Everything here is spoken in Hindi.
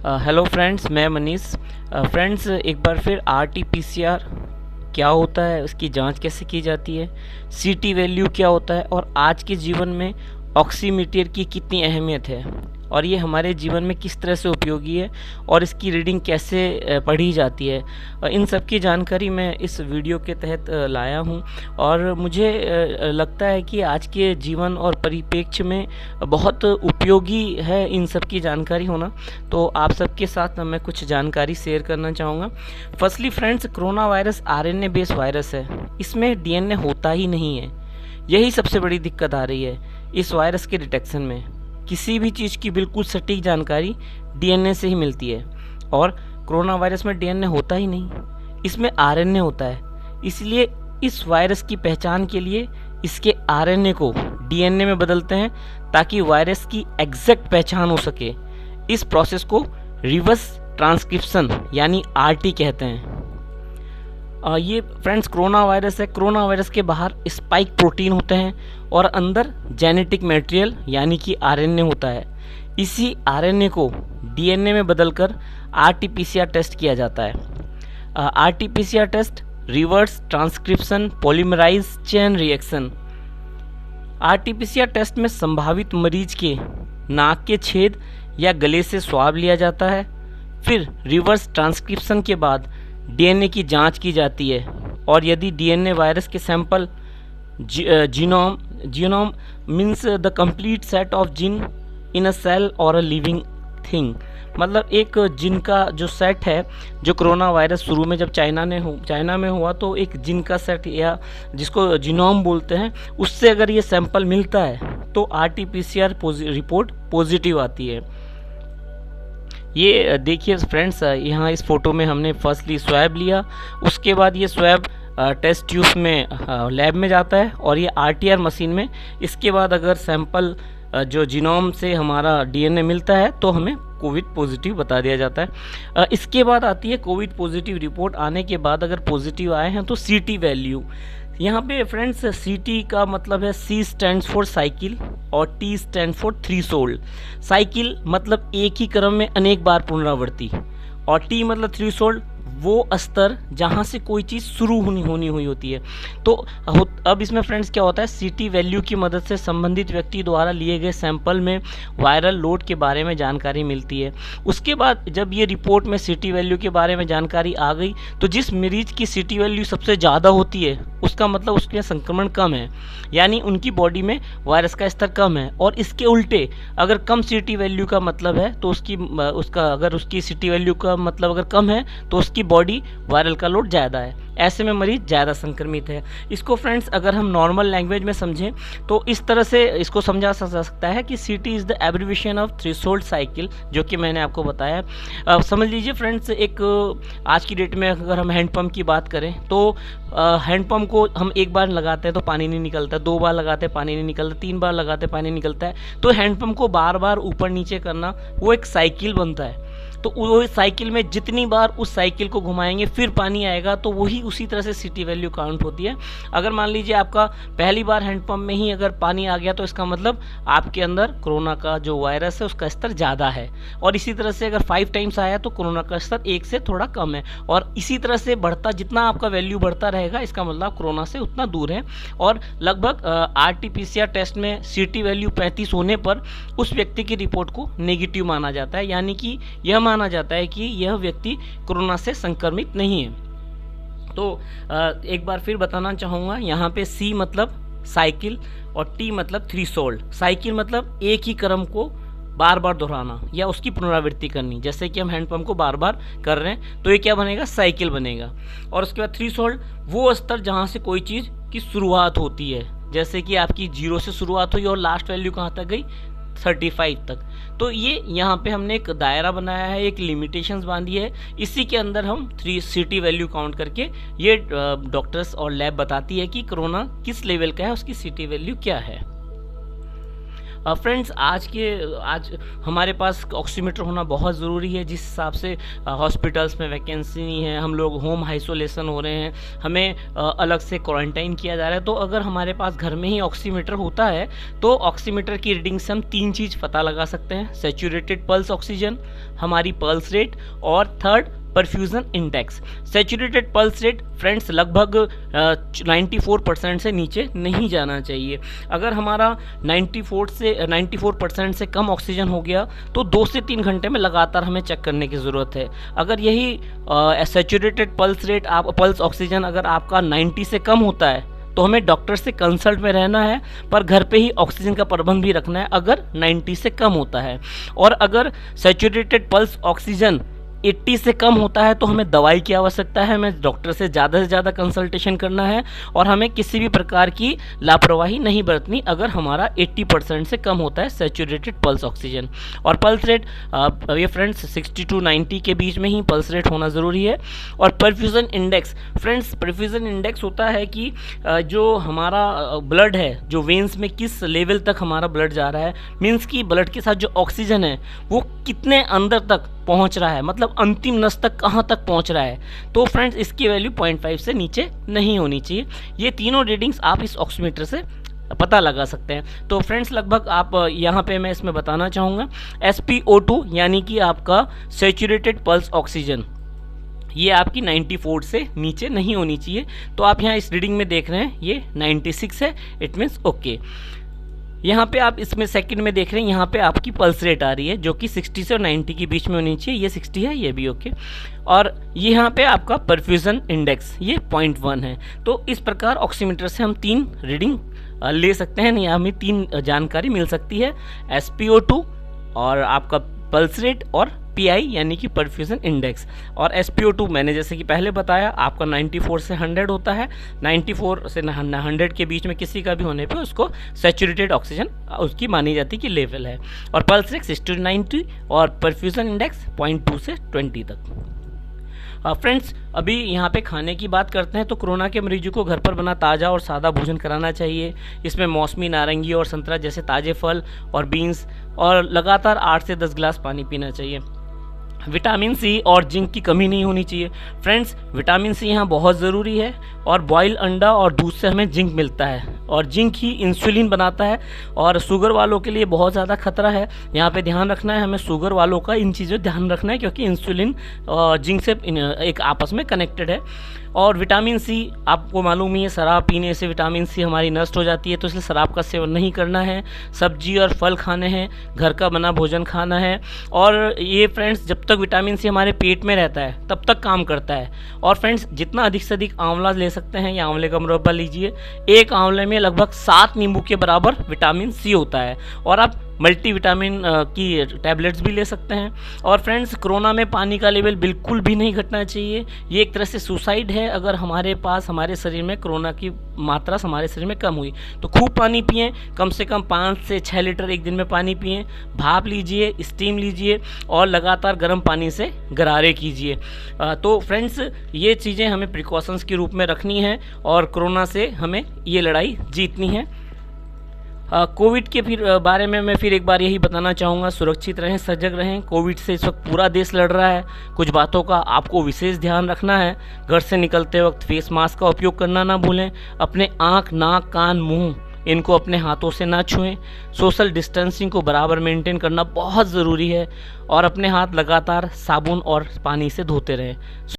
हेलो फ्रेंड्स, मैं मनीष। फ्रेंड्स, एक बार फिर RT-PCR क्या होता है, उसकी जांच कैसे की जाती है, CT वैल्यू क्या होता है और आज के जीवन में ऑक्सीमीटर की कितनी अहमियत है और ये हमारे जीवन में किस तरह से उपयोगी है और इसकी रीडिंग कैसे पढ़ी जाती है, इन सब की जानकारी मैं इस वीडियो के तहत लाया हूँ। और मुझे लगता है कि आज के जीवन और परिप्रेक्ष्य में बहुत उपयोगी है इन सब की जानकारी होना। तो आप सबके साथ मैं कुछ जानकारी शेयर करना चाहूँगा। Firstly friends, corona virus RNA based virus है, इसमें DNA होता ही नहीं है। यही सबसे बड़ी दिक्कत आ रही है इस वायरस के डिटेक्शन में। किसी भी चीज़ की बिल्कुल सटीक जानकारी DNA से ही मिलती है और कोरोना वायरस में DNA होता ही नहीं, इसमें RNA होता है। इसलिए इस वायरस की पहचान के लिए इसके RNA को DNA में बदलते हैं ताकि वायरस की एग्जैक्ट पहचान हो सके। इस प्रोसेस को रिवर्स ट्रांसक्रिप्शन यानी RT कहते हैं। ये फ्रेंड्स कोरोना वायरस है। कोरोना वायरस के बाहर स्पाइक प्रोटीन होते हैं और अंदर जेनेटिक मटेरियल यानी कि RNA होता है। इसी RNA को DNA में बदलकर RT-PCR टेस्ट किया जाता है। RT-PCR test reverse transcription polymerase chain reaction. RT-PCR test में संभावित मरीज के नाक के छेद या गले से स्वाब लिया जाता है। फिर रिवर्स ट्रांसक्रिप्शन के बाद DNA की जांच की जाती है और यदि DNA वायरस के sample genome means the complete set of gene in a cell और अ लिविंग थिंग, मतलब एक जीन का जो सेट है, जो कोरोना वायरस शुरू में जब चाइना में हुआ तो एक जीन का सेट या जिसको जीनोम बोलते हैं, उससे अगर ये सैंपल मिलता है तो RT-PCR रिपोर्ट पॉजिटिव आती है। ये देखिए फ्रेंड्स, यहाँ इस फोटो में हमने फर्स्टली स्वैब लिया, उसके बाद ये स्वैब टेस्ट ट्यूब में लैब में जाता है और ये RTR मशीन में। इसके बाद अगर सैंपल जो जीनोम से हमारा DNA मिलता है तो हमें कोविड पॉजिटिव बता दिया जाता है। इसके बाद आती है कोविड पॉजिटिव रिपोर्ट। आने के बाद अगर पॉजिटिव आए हैं तो CT वैल्यू। यहाँ पे फ्रेंड्स CT का मतलब है C स्टैंड्स फॉर साइकिल और T stand for threshold. Cycle मतलब एक ही क्रम में अनेक बार पुनरावृत्ति और T मतलब थ्रेशोल्ड, वो स्तर जहाँ से कोई चीज़ शुरू होनी होती है। तो अब इसमें फ्रेंड्स क्या होता है, CT वैल्यू की मदद से संबंधित व्यक्ति द्वारा लिए गए सैंपल में वायरल लोड के बारे में जानकारी मिलती है। उसके बाद जब ये रिपोर्ट में CT वैल्यू के बारे में जानकारी आ गई तो जिस मरीज की CT वैल्यू सबसे ज़्यादा होती है उसका मतलब उसके संक्रमण कम है, यानी उनकी बॉडी में वायरस का स्तर कम है। और इसके उल्टे अगर कम CT वैल्यू का मतलब है तो उसकी CT वैल्यू का मतलब अगर कम है तो उसकी बॉडी वायरल का लोड ज़्यादा है, ऐसे में मरीज ज़्यादा संक्रमित है। इसको फ्रेंड्स अगर हम नॉर्मल लैंग्वेज में समझें तो इस तरह से इसको समझा जा सकता है कि CT is the abbreviation of threshold cycle, जो कि मैंने आपको बताया। समझ लीजिए फ्रेंड्स, एक आज की डेट में अगर हम हैंडपम्प की बात करें तो हैंडपम्प को हम एक बार लगाते हैं तो पानी नहीं निकलता, 2 बार लगाते हैं पानी नहीं निकलता, 3 बार लगाते हैं पानी निकलता है। तो हैंडपम्प को बार बार ऊपर नीचे करना वो एक साइकिल बनता है। तो वो साइकिल में जितनी बार उस साइकिल को घुमाएंगे फिर पानी आएगा, तो वही उसी तरह से CT वैल्यू काउंट होती है। अगर मान लीजिए आपका पहली बार हैंडपम्प में ही अगर पानी आ गया तो इसका मतलब आपके अंदर कोरोना का जो वायरस है उसका स्तर ज़्यादा है। और इसी तरह से अगर 5 टाइम्स आया तो कोरोना का स्तर 1 से थोड़ा कम है। और इसी तरह से बढ़ता, जितना आपका वैल्यू बढ़ता रहेगा इसका मतलब कोरोना से उतना दूर है। और लगभग RT-PCR टेस्ट में CT वैल्यू 35 होने पर उस व्यक्ति की रिपोर्ट को नेगेटिव माना जाता है, यानी कि यह माना जाता है कि यह व्यक्ति कोरोना से संक्रमित नहीं है। तो एक बार फिर बताना चाहूँगा, यहाँ पे C मतलब साइकिल और T मतलब थ्रेशोल्ड। साइकिल मतलब एक ही क्रम को बार बार दोहराना या उसकी पुनरावृत्ति करनी, जैसे कि हम हैंडपम्प को बार बार कर रहे हैं तो ये क्या बनेगा, साइकिल बनेगा। और उसके बाद थ्रेशोल्ड वो स्तर जहाँ से कोई चीज़ की शुरुआत होती है, जैसे कि आपकी 0 से शुरुआत हुई और लास्ट वैल्यू कहाँ तक गई, 35 तक। तो ये यहाँ पे हमने एक दायरा बनाया है, एक लिमिटेशंस बांधी है, इसी के अंदर हम CT वैल्यू काउंट करके ये डॉक्टर्स और लैब बताती है कि कोरोना किस लेवल का है, उसकी CT वैल्यू क्या है। फ्रेंड्स आज हमारे पास ऑक्सीमीटर होना बहुत ज़रूरी है। जिस हिसाब से हॉस्पिटल्स में वैकेंसी नहीं है, हम लोग होम आइसोलेशन हो रहे हैं, हमें अलग से क्वारंटाइन किया जा रहा है, तो अगर हमारे पास घर में ही ऑक्सीमीटर होता है तो ऑक्सीमीटर की रीडिंग से हम 3 चीज़ पता लगा सकते हैं: सैचुरेटेड पल्स ऑक्सीजन, हमारी पल्स रेट, और third perfusion index. Saturated pulse rate friends लगभग 94% से नीचे नहीं जाना चाहिए। अगर हमारा 94% से कम ऑक्सीजन हो गया तो 2 से 3 घंटे में लगातार हमें चेक करने की ज़रूरत है। अगर यही saturated pulse rate pulse oxygen अगर आपका 90 से कम होता है तो हमें डॉक्टर से कंसल्ट में रहना है, पर घर पे ही ऑक्सीजन का प्रबंध भी रखना है अगर 90 से कम होता है। और अगर सैचुरेटेड पल्स ऑक्सीजन 80 से कम होता है तो हमें दवाई की आवश्यकता है, हमें डॉक्टर से ज़्यादा कंसल्टेशन करना है, और हमें किसी भी प्रकार की लापरवाही नहीं बरतनी अगर हमारा 80% से कम होता है सैचुरेटेड पल्स ऑक्सीजन। और पल्स रेट ये फ्रेंड्स 60 to 90 के बीच में ही पल्स रेट होना ज़रूरी है। और perfusion index friends, perfusion index होता है कि जो हमारा ब्लड है, जो वेन्स में किस लेवल तक हमारा ब्लड जा रहा है, मीन्स कि ब्लड के साथ जो ऑक्सीजन है वो कितने अंदर तक पहुंच रहा है, मतलब अंतिम नस तक कहां तक पहुंच रहा है। तो फ्रेंड्स इसकी वैल्यू 0.5 से नीचे नहीं होनी चाहिए। ये तीनों रीडिंग्स आप इस ऑक्सीमीटर से पता लगा सकते हैं। तो फ्रेंड्स लगभग आप यहाँ पे मैं इसमें बताना चाहूँगा SpO2 यानी कि आपका सैचुरेटेड पल्स ऑक्सीजन, ये आपकी 94 से नीचे नहीं होनी चाहिए। तो आप यहाँ इस रीडिंग में देख रहे हैं ये 96 है, इट मीन्स ओके। यहाँ पे आप इसमें सेकंड में देख रहे हैं, यहाँ पे आपकी पल्स रेट आ रही है जो कि 60 से 90 के बीच में होनी चाहिए। ये 60 है, ये भी ओके। और ये यहाँ पे आपका परफ्यूजन इंडेक्स ये 0.1 है। तो इस प्रकार ऑक्सीमीटर से हम 3 रीडिंग ले सकते हैं, या हमें 3 जानकारी मिल सकती है: SpO2 और आपका पल्स रेट और PI यानी कि परफ्यूजन इंडेक्स। और SpO2 मैंने जैसे कि पहले बताया आपका 94 से 100 होता है, 94 से 100 के बीच में किसी का भी होने पे उसको सैचुरेटेड ऑक्सीजन उसकी मानी जाती कि लेवल है। और पल्स रेट 60 to 90 और परफ्यूजन इंडेक्स 0.2 से 20 तक। फ्रेंड्स अभी यहाँ पे खाने की बात करते हैं तो कोरोना के मरीजों को घर पर बना ताज़ा और सादा भोजन कराना चाहिए। इसमें मौसमी, नारंगी और संतरा जैसे ताज़े फल और बीन्स, और लगातार 8 से 10 गिलास पानी पीना चाहिए। विटामिन सी और जिंक की कमी नहीं होनी चाहिए। फ्रेंड्स विटामिन सी यहाँ बहुत ज़रूरी है, और बॉयल अंडा और दूध से हमें जिंक मिलता है, और जिंक ही इंसुलिन बनाता है, और शुगर वालों के लिए बहुत ज़्यादा खतरा है। यहाँ पे ध्यान रखना है हमें, शुगर वालों का इन चीज़ों ध्यान रखना है क्योंकि इंसुलिन और जिंक से एक आपस में कनेक्टेड है। और विटामिन सी आपको मालूम ही है, शराब पीने से विटामिन सी हमारी नष्ट हो जाती है, तो इसलिए शराब का सेवन नहीं करना है, सब्जी और फल खाने हैं, घर का बना भोजन खाना है। और ये फ्रेंड्स जब तक विटामिन सी हमारे पेट में रहता है तब तक काम करता है। और फ्रेंड्स जितना अधिक से अधिक आंवला ले सकते हैं या आंवले का मुरब्बा लीजिए, एक आंवले में लगभग 7 नींबू के बराबर विटामिन सी होता है। और आप मल्टीविटामिन की टैबलेट्स भी ले सकते हैं। और फ्रेंड्स कोरोना में पानी का लेवल बिल्कुल भी नहीं घटना चाहिए, ये एक तरह से सुसाइड है। अगर हमारे शरीर में कोरोना की मात्रा हमारे शरीर में कम हुई तो खूब पानी पिएं, कम से कम 5 से 6 लीटर एक दिन में पानी पिएं, भाप लीजिए, स्टीम लीजिए, और लगातार गर्म पानी से गरारे कीजिए। तो फ्रेंड्स ये चीज़ें हमें प्रिकॉशंस के रूप में रखनी है, और कोरोना से हमें ये लड़ाई जीतनी है। कोविड के बारे में मैं फिर एक बार यही बताना चाहूँगा, सुरक्षित रहें, सजग रहें। कोविड से इस वक्त पूरा देश लड़ रहा है। कुछ बातों का आपको विशेष ध्यान रखना है। घर से निकलते वक्त फेस मास्क का उपयोग करना ना भूलें। अपने आँख, नाक, कान, मुंह इनको अपने हाथों से ना छुएं। सोशल डिस्टेंसिंग को बराबर मेंटेन करना बहुत ज़रूरी है, और अपने हाथ लगातार साबुन और पानी से धोते रहें।